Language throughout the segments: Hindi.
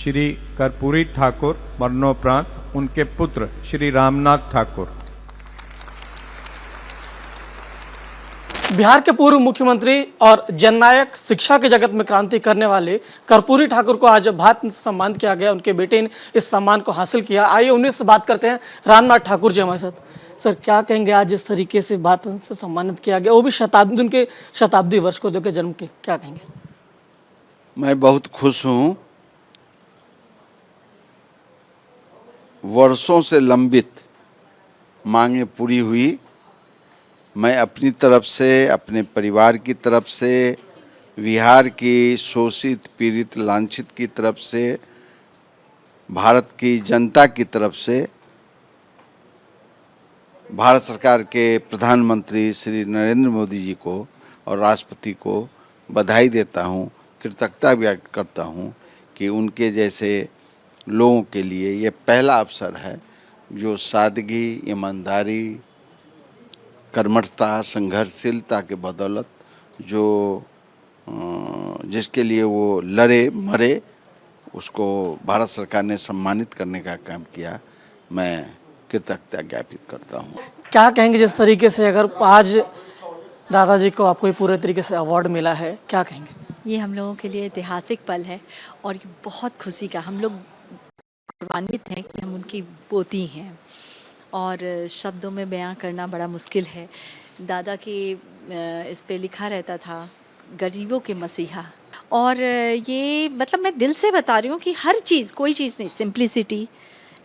श्री कर्पूरी ठाकुर मरणोपरांत उनके पुत्र श्री रामनाथ ठाकुर। बिहार के पूर्व मुख्यमंत्री और जननायक, शिक्षा के जगत में क्रांति करने वाले कर्पूरी ठाकुर को आज भारत रत्न से सम्मानित किया गया। उनके बेटे ने इस सम्मान को हासिल किया। आइए उन्हीं से बात करते हैं। रामनाथ ठाकुर जी हमारे साथ। सर, क्या कहेंगे आज जिस तरीके से भारत रत्न से सम्मानित किया गया, वो भी उनके शताब्दी वर्ष को देकर जन्म के, क्या कहेंगे? मैं बहुत खुश हूँ। वर्षों से लंबित मांगें पूरी हुई। मैं अपनी तरफ से, अपने परिवार की तरफ से, बिहार की शोषित, पीड़ित, लांछित की तरफ से, भारत की जनता की तरफ से भारत सरकार के प्रधानमंत्री श्री नरेंद्र मोदी जी को और राष्ट्रपति को बधाई देता हूँ, कृतज्ञता व्यक्त करता हूँ कि उनके जैसे लोगों के लिए ये पहला अवसर है जो सादगी, ईमानदारी, कर्मठता, संघर्षशीलता के बदौलत जो जिसके लिए वो लड़े मरे, उसको भारत सरकार ने सम्मानित करने का काम किया। मैं कृतज्ञता ज्ञापित करता हूँ। क्या कहेंगे जिस तरीके से अगर आज दादाजी को आपको पूरे तरीके से अवार्ड मिला है, क्या कहेंगे? ये हम लोगों के लिए ऐतिहासिक पल है और ये बहुत खुशी का, हम लोग गौरवान्वित हैं कि हम उनकी पोती हैं और शब्दों में बयां करना बड़ा मुश्किल है। दादा के इस पे लिखा रहता था गरीबों के मसीहा, और ये मतलब मैं दिल से बता रही हूँ कि हर चीज़, कोई चीज़ नहीं, सिंप्लिसिटी,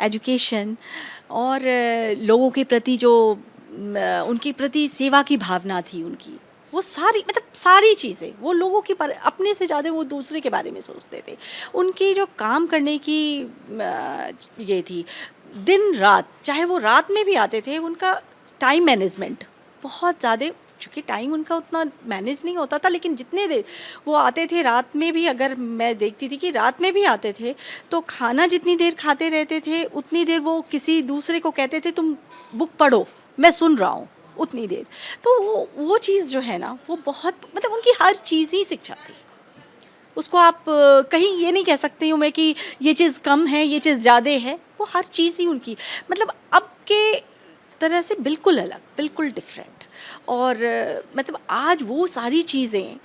एजुकेशन और लोगों के प्रति जो उनके प्रति सेवा की भावना थी उनकी, वो सारी मतलब सारी चीज़ें वो लोगों के अपने से ज़्यादा वो दूसरे के बारे में सोचते थे। उनकी जो काम करने की ये थी, दिन रात, चाहे वो रात में भी आते थे, उनका टाइम मैनेजमेंट बहुत ज़्यादा, चूँकि टाइम उनका उतना मैनेज नहीं होता था, लेकिन जितने देर वो आते थे रात में भी, अगर मैं देखती थी कि रात में भी आते थे तो खाना जितनी देर खाते रहते थे उतनी देर वो किसी दूसरे को कहते थे तुम बुक पढ़ो, मैं सुन रहा हूँ, उतनी देर। तो वो चीज़ जो है ना, वो बहुत मतलब उनकी हर चीज़ ही शिक्षा थी। उसको आप कहीं ये नहीं कह सकती हूँ मैं कि ये चीज़ कम है, ये चीज़ ज़्यादा है। वो हर चीज़ ही उनकी मतलब अब के तरह से बिल्कुल अलग, बिल्कुल डिफरेंट। और मतलब आज वो सारी चीज़ें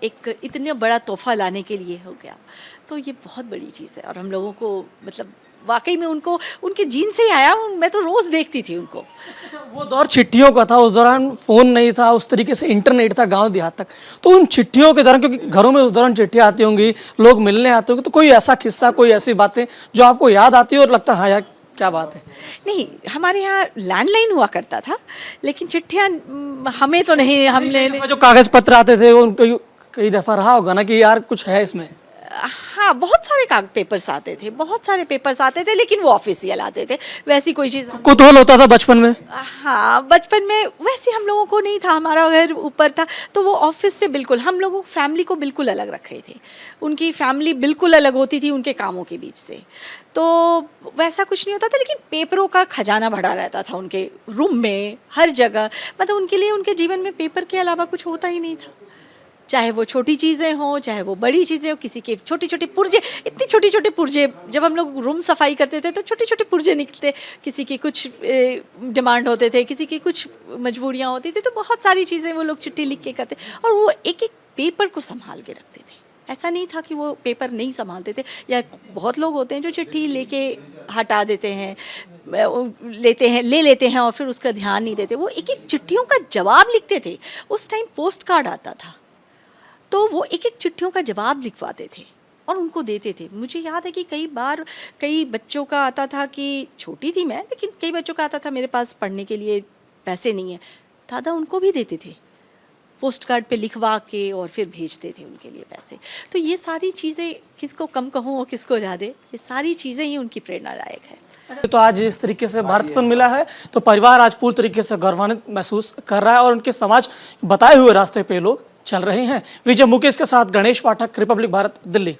एक इतना बड़ा तोहफा लाने के लिए हो गया, तो ये बहुत बड़ी चीज़ है। और हम लोगों को मतलब वाकई में उनको उनके जीन से ही आया। मैं तो रोज़ देखती थी उनको। वो दौर चिट्ठियों का था, उस दौरान फ़ोन नहीं था, उस तरीके से इंटरनेट था गांव देहात तक। तो उन चिट्ठियों के दौरान, क्योंकि घरों में उस दौरान चिट्ठियाँ आती होंगी, लोग मिलने आते होंगे, तो कोई ऐसा किस्सा, कोई ऐसी बातें जो आपको याद आती है और लगता है हाँ यार क्या बात है? नहीं, हमारे यहाँ लैंडलाइन हुआ करता था, लेकिन चिट्ठियाँ हमें तो नहीं, हमने जो कागज़ पत्र आते थे वो कई दफ़ा रहा होगा ना कि यार कुछ है इसमें। हाँ, बहुत सारे पेपर्स आते थे, बहुत सारे पेपर्स आते थे, लेकिन वो ऑफिशियल आते थे। वैसी कोई चीज़ कुतूहल होता था बचपन में। हाँ, बचपन में वैसे हम लोगों को नहीं था, हमारा घर ऊपर था, तो वो ऑफिस से बिल्कुल हम लोगों फैमिली को बिल्कुल अलग रखे थे। उनकी फैमिली बिल्कुल अलग होती थी उनके कामों के बीच से, तो वैसा कुछ नहीं होता था। लेकिन पेपरों का खजाना भरा रहता था उनके रूम में, हर जगह। मतलब उनके लिए उनके जीवन में पेपर के अलावा कुछ होता ही नहीं था। चाहे वो छोटी चीज़ें हों, चाहे वो बड़ी चीज़ें हों, किसी के छोटे छोटे पुर्जे, इतने छोटे छोटे पुर्जे, जब हम लोग रूम सफाई करते थे तो छोटे छोटे पुर्जे निकलते, किसी की कुछ डिमांड होते थे, किसी की कुछ मजबूरियाँ होती थी, तो बहुत सारी चीज़ें वो लोग चिट्ठी लिख के करते, और वो एक एक पेपर को संभाल के रखते थे। ऐसा नहीं था कि वो पेपर नहीं संभालते थे। या बहुत लोग होते हैं जो चिट्ठी लेके हटा देते हैं, ले लेते हैं और फिर उसका ध्यान नहीं देते। वो एक एक चिट्ठियों का जवाब लिखते थे। उस टाइम पोस्ट कार्ड आता था, तो वो एक एक चिट्ठियों का जवाब लिखवाते थे और उनको देते थे। मुझे याद है कि कई बार कई बच्चों का आता था, कि छोटी थी मैं, लेकिन कई बच्चों का आता था मेरे पास पढ़ने के लिए पैसे नहीं है, दादा उनको भी देते थे, पोस्ट कार्ड पे लिखवा के और फिर भेजते थे उनके लिए पैसे। तो ये सारी चीज़ें, किसको कम कहूँ और किसको ज़्यादा, ये सारी चीज़ें ही उनकी प्रेरणादायक है। तो आज इस तरीके से भारत रत्न मिला है तो परिवार आज पूरी तरीके से गौरवान्वित महसूस कर रहा है और उनके समाज बताए हुए रास्ते पे लोग चल रहे हैं। विजय मुकेश के साथ गणेश पाठक, रिपब्लिक भारत, दिल्ली।